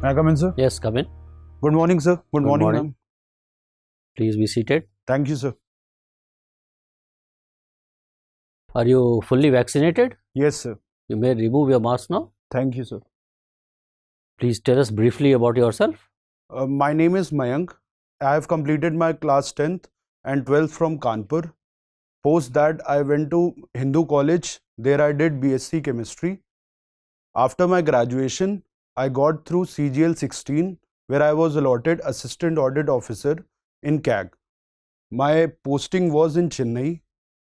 May I come in, sir? Yes, come in. Good morning, sir. Good morning, ma'am. Please be seated. Thank you, sir. Are you fully vaccinated? Yes, sir. You may remove your mask now. Thank you, sir. Please tell us briefly about yourself. My name is Mayank. I have completed my class 10th and 12th from Kanpur. Post that, I went to Hindu College. There I did BSc Chemistry. After my graduation, I got through CGL 16, where I was allotted Assistant Audit Officer in CAG. My posting was in Chennai.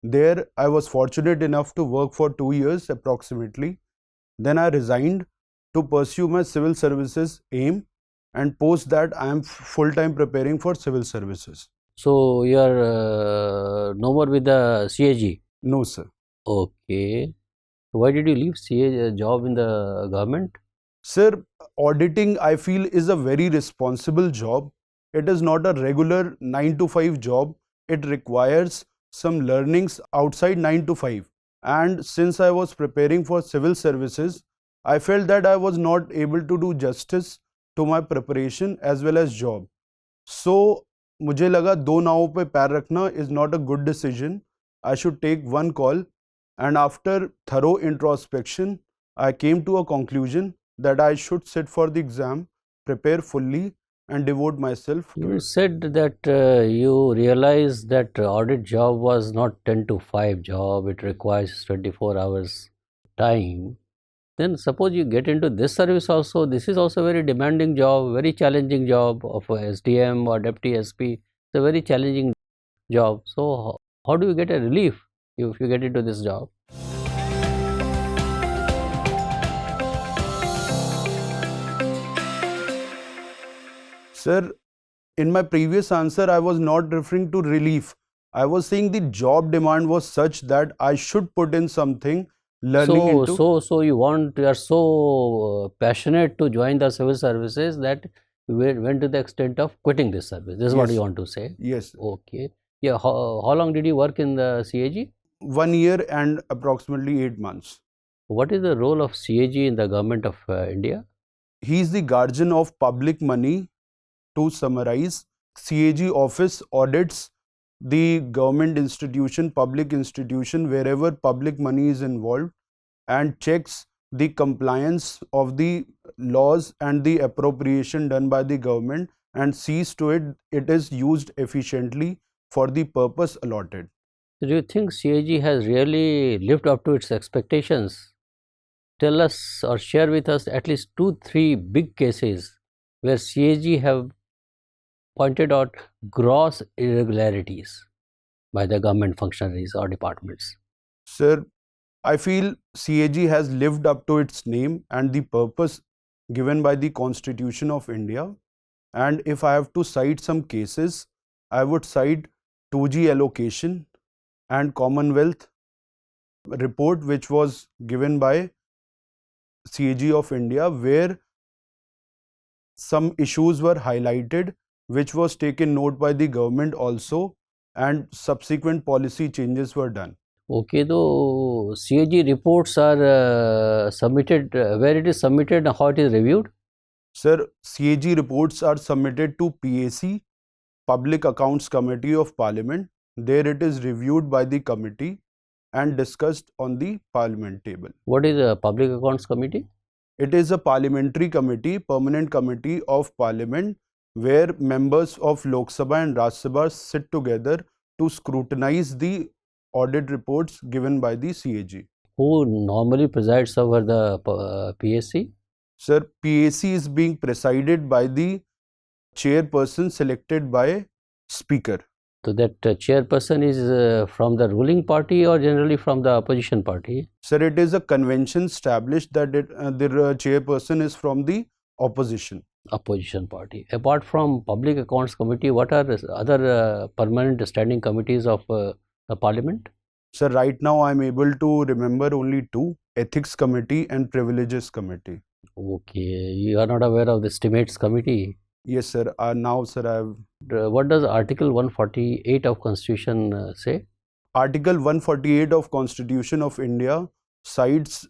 There, I was fortunate enough to work for 2 years approximately. Then I resigned to pursue my civil services aim, and post that I am full-time preparing for civil services. So you are no more with the CAG? No, sir. Okay. Why did you leave CAG job in the government? Sir, auditing I feel is a very responsible job. It is not a regular 9 to 5 job. It requires some learnings outside 9 to 5. And since I was preparing for civil services, I felt that I was not able to do justice to my preparation as well as job. So, मुझे लगा दो नावों पे पैर रखना is not a good decision. I should take one call, and after thorough introspection, I came to a conclusion that I should sit for the exam, prepare fully, and devote myself to You it. said that you realized that audit job was not 10 to 5 job. It requires 24 hours time. Then suppose you get into this service also. This is also a very demanding job, very challenging job of a SDM or Deputy SP. It's a very challenging job. So how do you get a relief if you get into this job? Sir, in my previous answer, I was not referring to relief. I was saying the job demand was such that I should put in something learning into. So you are so passionate to join the civil services that you went to the extent of quitting this service. This is what Yes. you want to say? Yes. Okay. Yeah. How long did you work in the CAG? 1 year and approximately 8 months. What is the role of CAG in the government of India? He is the guardian of public money. To summarize, CAG office audits the government institution, public institution, wherever public money is involved, and checks the compliance of the laws and the appropriation done by the government, and sees to it it is used efficiently for the purpose allotted. Do you think CAG has really lived up to its expectations? Tell us or share with us at least 2-3 big cases where CAG have pointed out gross irregularities by the government functionaries or departments. Sir, I feel CAG has lived up to its name and the purpose given by the Constitution of India. And if I have to cite some cases, I would cite 2G allocation and Commonwealth report, which was given by CAG of India, where some issues were highlighted, which was taken note by the government also, and subsequent policy changes were done. Okay, though CAG reports are submitted, where it is submitted and how it is reviewed? Sir, CAG reports are submitted to PAC, Public Accounts Committee of Parliament. There it is reviewed by the committee and discussed on the Parliament table. What is a Public Accounts Committee? It is a parliamentary committee, permanent committee of Parliament, where members of Lok Sabha and Raj Sabha sit together to scrutinize the audit reports given by the CAG. Who normally presides over the PSC? Sir, PAC is being presided by the chairperson selected by Speaker. So that chairperson is from the ruling party or generally from the opposition party? Sir, it is a convention established that the chairperson is from the opposition. Opposition party. Apart from Public Accounts Committee, what are other permanent standing committees of the Parliament? Sir, right now I am able to remember only 2, Ethics Committee and Privileges Committee. Okay, you are not aware of the Estimates Committee? Yes, sir. Now, sir, I have... What does Article 148 of Constitution say? Article 148 of Constitution of India cites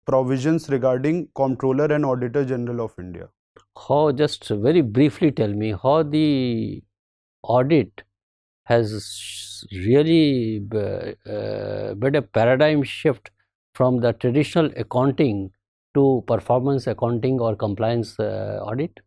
provisions regarding Comptroller and Auditor General of India. how, just very briefly tell me how the audit has really made a paradigm shift from the traditional accounting to performance accounting or compliance audit?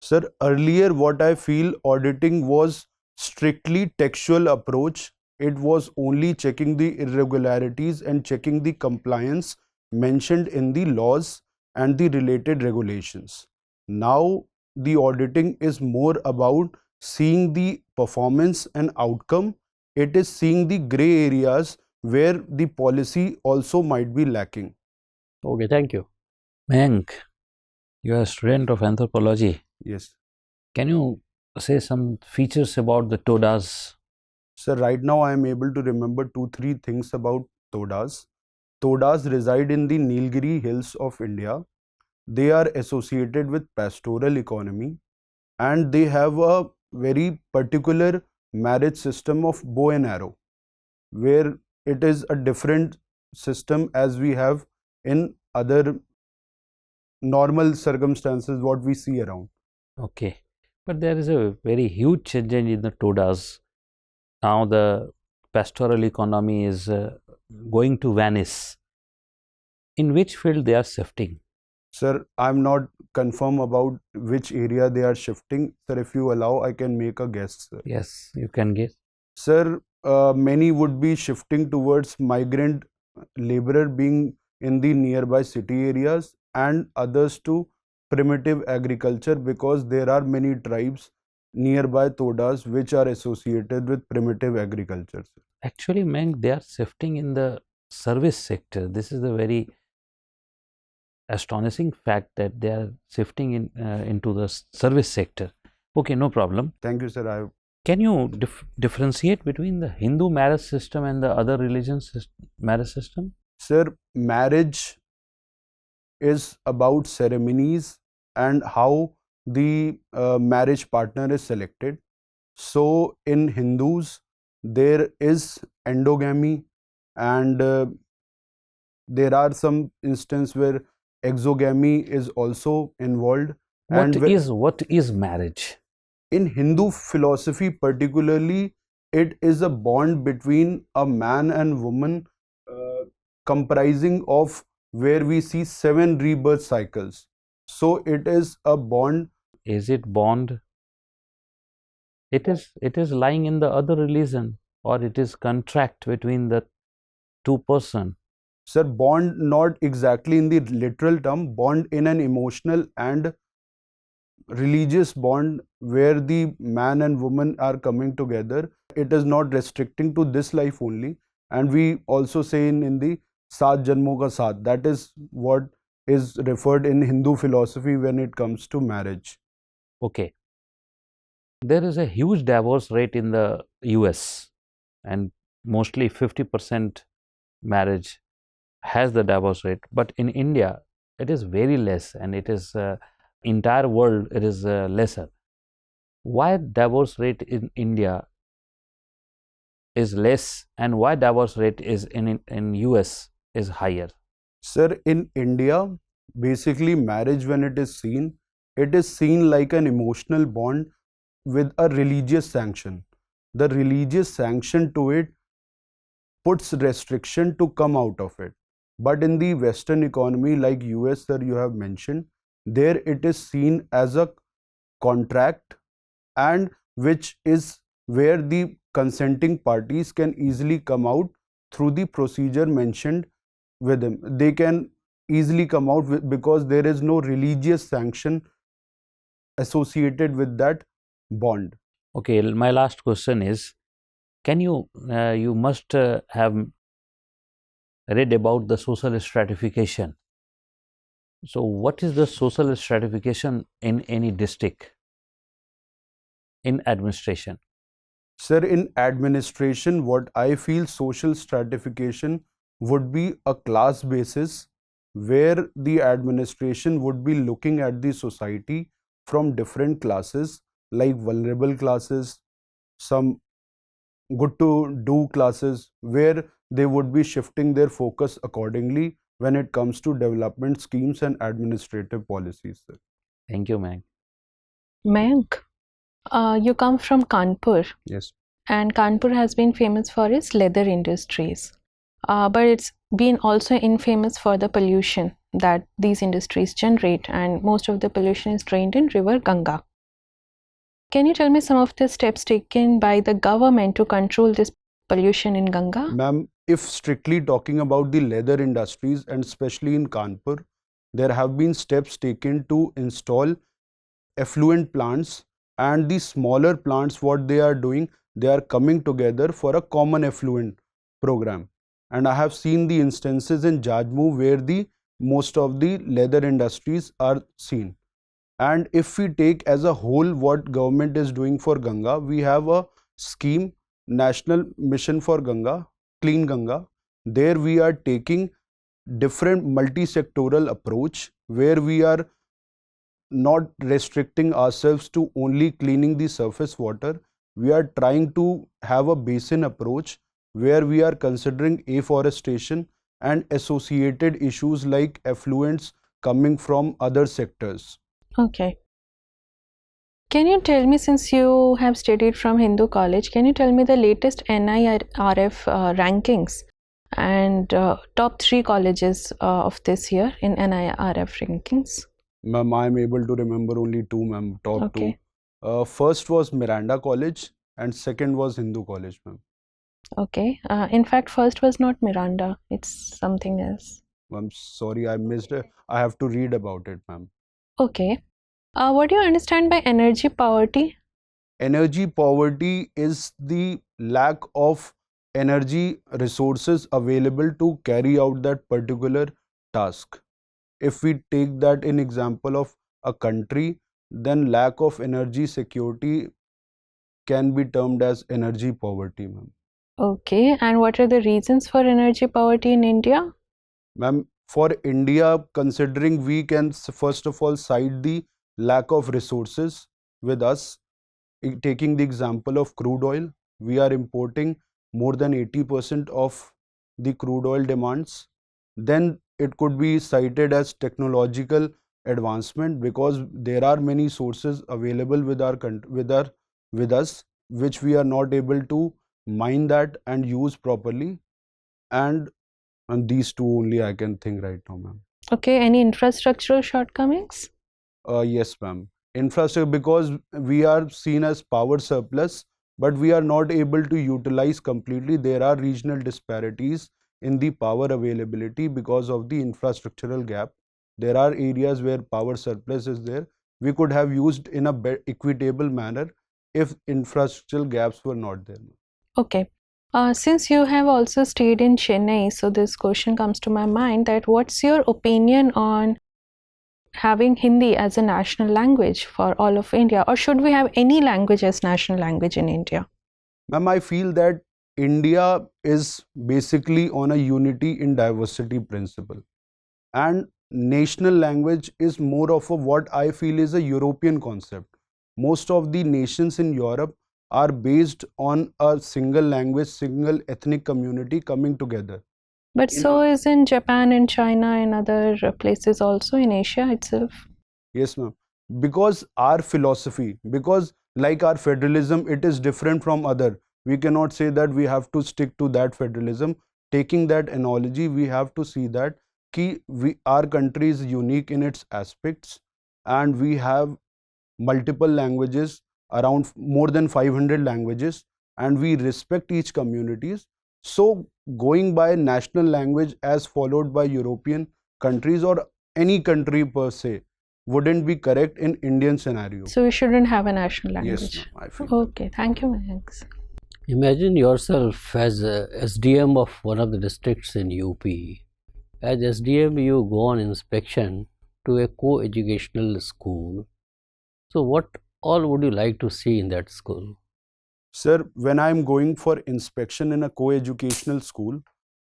Sir, earlier what I feel auditing was strictly textual approach. It was only checking the irregularities and checking the compliance mentioned in the laws and the related regulations. Now the auditing is more about seeing the performance and outcome. It is seeing the gray areas where the policy also might be lacking. Okay, thank you. Mayank, you are a student of anthropology. Yes. Can you say some features about the todas? So right now I am able to remember 2-3 things about todas. Todas reside in the Nilgiri hills of India. They are associated with pastoral economy and they have a very particular marriage system of bow and arrow, where it is a different system as we have in other normal circumstances what we see around. Okay, but there is a very huge change in the todas. Now the pastoral economy is going to vanish. In which field they are shifting? Sir, I'm not confirm about which area they are shifting. Sir, if you allow, I can make a guess, sir. Yes, you can guess. Sir, many would be shifting towards migrant laborer being in the nearby city areas and others to primitive agriculture because there are many tribes nearby todas which are associated with primitive agriculture. Actually, Mayank, they are shifting in the service sector. This is the very astonishing fact that they are shifting into the service sector. Okay, no problem. Thank you, sir. Can you differentiate between the Hindu marriage system and the other religions marriage system? Sir, marriage is about ceremonies and how the marriage partner is selected. So in Hindus, there is endogamy and there are some instances where exogamy is also involved. What is marriage? In Hindu philosophy particularly, it is a bond between a man and woman comprising of where we see 7 rebirth cycles. So it is a bond. Is it bond? It is lying in the other religion, or it is contract between the two person. Sir, bond not exactly in the literal term, bond in an emotional and religious bond where the man and woman are coming together. It is not restricting to this life only, and we also say in Hindi, Saat Janmo ka Saath. That is what is referred in Hindu philosophy when it comes to marriage. Okay. There is a huge divorce rate in the US, and mostly 50% marriage has the divorce rate, but in India it is very less, and it is entire world it is lesser. Why divorce rate in India is less, and why divorce rate is in US is higher? Sir, in India, basically marriage when it is seen like an emotional bond with a religious sanction. The religious sanction to it puts restriction to come out of it. But in the Western economy like US, sir, you have mentioned, there it is seen as a contract, and which is where the consenting parties can easily come out through the procedure mentioned with them. They can easily come out because there is no religious sanction associated with that bond. Okay, my last question is, can you you must have read about the social stratification. So what is the social stratification in any district in administration? Sir, in administration, what I feel social stratification would be a class basis where the administration would be looking at the society from different classes like vulnerable classes, some good to do classes, where they would be shifting their focus accordingly when it comes to development schemes and administrative policies, sir. Thank you, Mayank. Mayank, you come from Kanpur, Yes. and Kanpur has been famous for its leather industries. But it's been also infamous for the pollution that these industries generate, and most of the pollution is drained in river Ganga. Can you tell me some of the steps taken by the government to control this pollution in Ganga? Ma'am, if strictly talking about the leather industries and especially in Kanpur, there have been steps taken to install effluent plants, and the smaller plants, what they are doing, they are coming together for a common effluent program. And I have seen the instances in 𝐏𝐽𝐻 where the most of the leather industries are seen. And if we take as a whole what government is doing for Ganga, we have a scheme, National Mission for Ganga, Clean Ganga. There we are taking different multi-sectoral approach where we are not restricting ourselves to only cleaning the surface water. We are trying to have a basin approach where we are considering afforestation and associated issues like effluents coming from other sectors. Okay. Can you tell me, since you have studied from Hindu College, can you tell me the latest NIRF rankings and top 3 colleges of this year in NIRF rankings? Ma'am, I am able to remember only 2, ma'am, top Okay. 2. First was Miranda College and second was Hindu College, ma'am. Okay. In fact, first was not Miranda, it's something else. I'm sorry, I missed it. I have to read about it, ma'am. Okay. What do you understand by energy poverty? Energy poverty is the lack of energy resources available to carry out that particular task. If we take that in example of a country, then lack of energy security can be termed as energy poverty, ma'am. Okay. And what are the reasons for energy poverty in India? Ma'am, for India, considering we can first of all cite the lack of resources with us, taking the example of crude oil, we are importing more than 80% of the crude oil demands. Then it could be cited as technological advancement because there are many sources available with us which we are not able to mine that and use properly, and these two only I can think right now, ma'am. Okay. Any infrastructural shortcomings? Yes, ma'am. Infrastructure, because we are seen as power surplus, but we are not able to utilize completely. There are regional disparities in the power availability because of the infrastructural gap. There are areas where power surplus is there. We could have used in a equitable manner if infrastructural gaps were not there. Okay. Since you have also stayed in Chennai, so this question comes to my mind that what's your opinion on having Hindi as a national language for all of India, or should we have any language as national language in India? Ma'am, I feel that India is basically on a unity in diversity principle, and national language is more of a what I feel is a European concept. Most of the nations in Europe are based on a single language, single ethnic community coming together. But so is in Japan and China and other places also in Asia itself. Yes, ma'am. Because our philosophy, because like our federalism, it is different from other. We cannot say that we have to stick to that federalism. Taking that analogy, we have to see that our country is unique in its aspects, and we have multiple languages, around more than 500 languages, and we respect each communities. So going by national language as followed by European countries or any country per se wouldn't be correct in Indian scenario. So we shouldn't have a national language. Yes, ma'am, I feel. Okay, thank you, Mayank. Imagine yourself as a SDM of one of the districts in UP. As SDM, you go on inspection to a co-educational school. So what all would you like to see in that school? Sir, when I'm going for inspection in a co-educational school,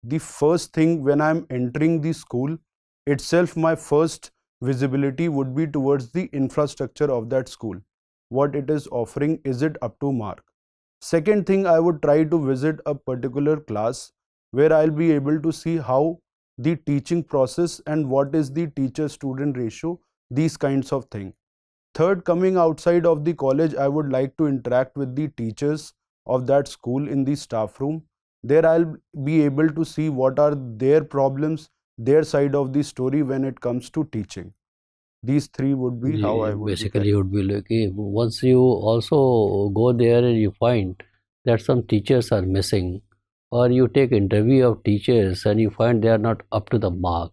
the first thing when I'm entering the school itself, my first visibility would be towards the infrastructure of that school. What it is offering, is it up to mark? Second thing, I would try to visit a particular class where I'll be able to see how the teaching process and what is the teacher-student ratio, these kinds of things. Third, coming outside of the college, I would like to interact with the teachers of that school in the staff room. There I'll be able to see what are their problems, their side of the story when it comes to teaching. These three would be how I would basically you would be lucky. Once you also go there and you find that some teachers are missing, or you take interview of teachers and you find they are not up to the mark,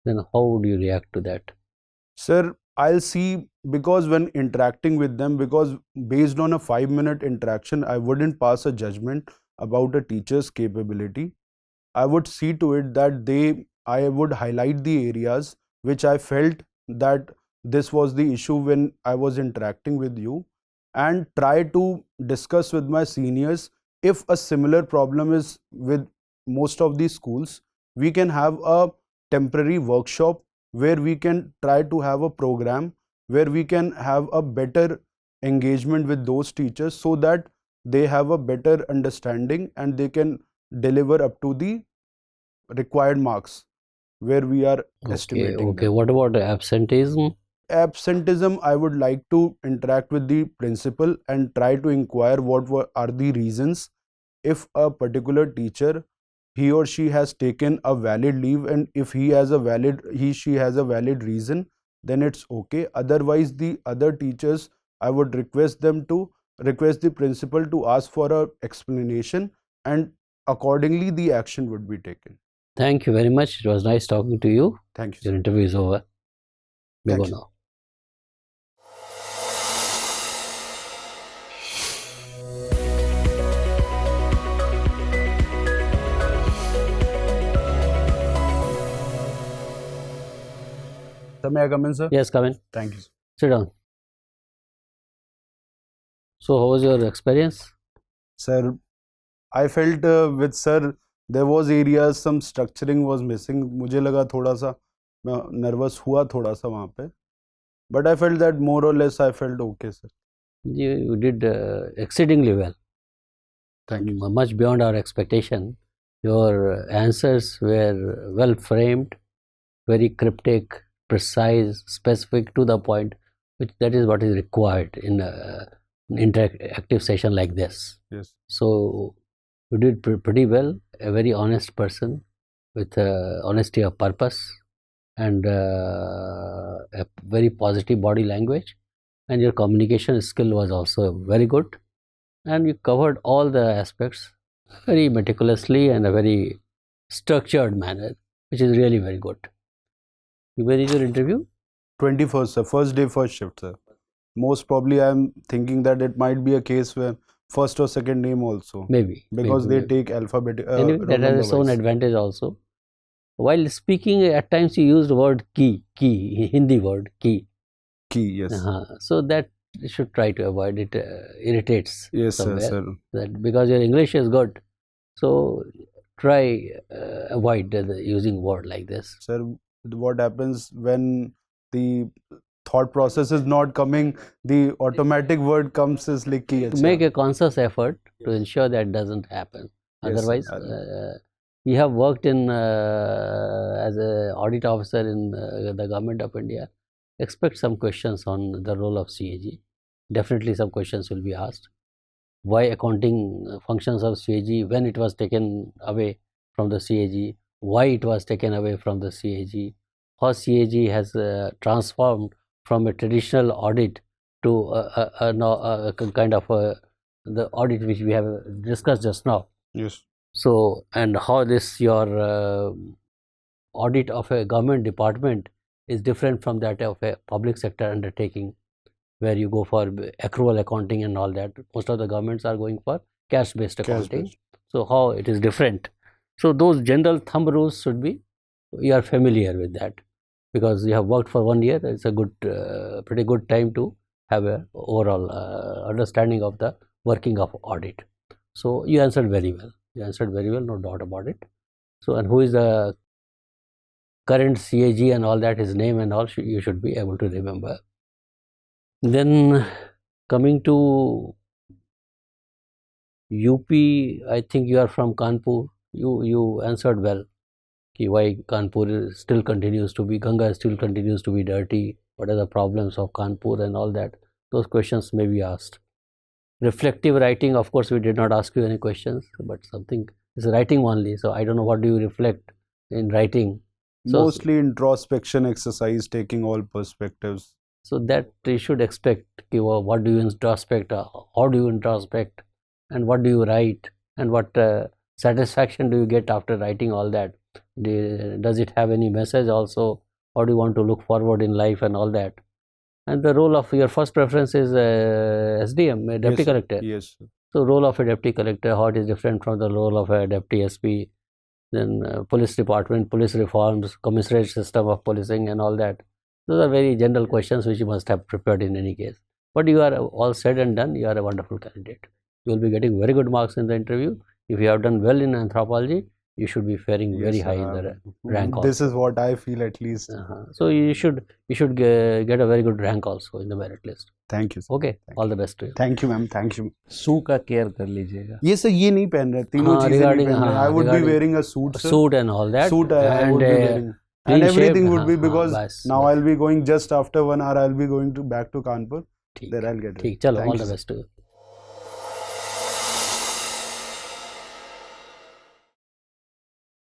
then how would you react to that? Sir, I'll see, because when interacting with them, because based on a 5-minute interaction, I wouldn't pass a judgment about a teacher's capability. I would see to it that I would highlight the areas which I felt that this was the issue when I was interacting with you, and try to discuss with my seniors. If a similar problem is with most of these schools, we can have a temporary workshop where we can try to have a program where we can have a better engagement with those teachers, so that they have a better understanding and they can deliver up to the required marks where we are estimating Okay, them. what about absenteeism? Absenteeism, I would like to interact with the principal and try to inquire are the reasons. If a particular teacher, he or she has taken a valid leave, and if she has a valid reason, then it's okay. Otherwise, the other teachers, I would request the principal to ask for a explanation, and accordingly the action would be taken. Thank you very much. It was nice talking to you. Thank you, Your sir. interview is over. We Thank go you. now. Sir, may I come in, sir? Yes, come in. Thank you. Sit down. So, how was your experience? Sir, I felt with sir, there was areas, some structuring was missing. मुझे लगा थोड़ा सा मैं nervous हुआ थोड़ा सा वहाँ पे, but I felt that more or less I felt okay, sir. You did exceedingly well. Thank you. Much beyond our expectation. Your answers were well framed, very cryptic, precise, specific, to the point, that is what is required in an interactive session like this. Yes. So you did pretty well. A very honest person with honesty of purpose and a very positive body language, and your communication skill was also very good, and you covered all the aspects very meticulously and a very structured manner, which is really very good. Where is your interview? 21st, sir. First day, first shift, sir. Most probably, I'm thinking that it might be a case where first or second name also. Maybe. Because maybe. they take alphabet. Anyway, that has its own advantage also. While speaking, at times you used the word key, Hindi word key. Key, yes. So that you should try to avoid it. Irritates. Yes, somewhere. sir. That because your English is good, so try avoid using word like this. Sir, what happens when the thought process is not coming, the automatic word comes as like key. Make a conscious effort to ensure that doesn't happen. Yes, Otherwise, we have worked in as an audit officer in the Government of India. Expect some questions on the role of CAG. Definitely some questions will be asked. Why accounting functions of CAG, when it was taken away from the CAG, why it was taken away from the CAG, how CAG has transformed from a traditional audit to a kind of the audit which we have discussed just now. Yes. So, and how this your audit of a government department is different from that of a public sector undertaking, where you go for accrual accounting and all that. Most of the governments are going for cash-based accounting. So, how it is different? So, those general thumb rules should be, you are familiar with that, because you have worked for 1 year. It's a good, pretty good time to have a overall understanding of the working of audit. So, you answered very well. No doubt about it. So, and who is the current CAG and all that, his name and all, you should be able to remember. Then coming to UP, I think you are from Kanpur. You answered well. Why Kanpur still continues to be, Ganga still continues to be dirty. what are the problems of Kanpur and all that. Those questions may be asked. Reflective writing, of course, we did not ask you any questions, but something is writing only. So I don't know what do you reflect in writing. So, Mostly introspection exercise, taking all perspectives. so that you should expect. What do you introspect? How do you introspect? And what do you write? And what satisfaction do you get after writing all that? Does it have any message also? How do you want to look forward in life and all that? And the role of your first preference is SDM, deputy Yes, collector. Yes, sir. So role of a deputy collector, how it is different from the role of a deputy SP, then police department, police reforms, commissariat system of policing and all that. Those are very general questions which you must have prepared in any case. But you are all said and done, you are a wonderful candidate. You will be getting very good marks in the interview. If you have done well in anthropology, you should be faring very Yes, high sir. in the rank This also. is what I feel at least. So you should get a very good rank also in the merit list. Thank you, sir. Okay, all the best to you. Thank you, ma'am. Thank you. सू का care कर लीजिएगा. ये sir ये नहीं पहन रहे, तीनों हाँ, चीजें नहीं regarding- पहन रहे. हाँ, I would be regarding wearing a suit, sir. Suit and all that. Suit I would and be wearing. And clean everything shave, would be हाँ, because बस, now बस. I'll be going just after 1 hour. I'll be going back to Kanpur. ठीक There I'll get it. ठीक, चलो, Thank all you, the sir. best to you.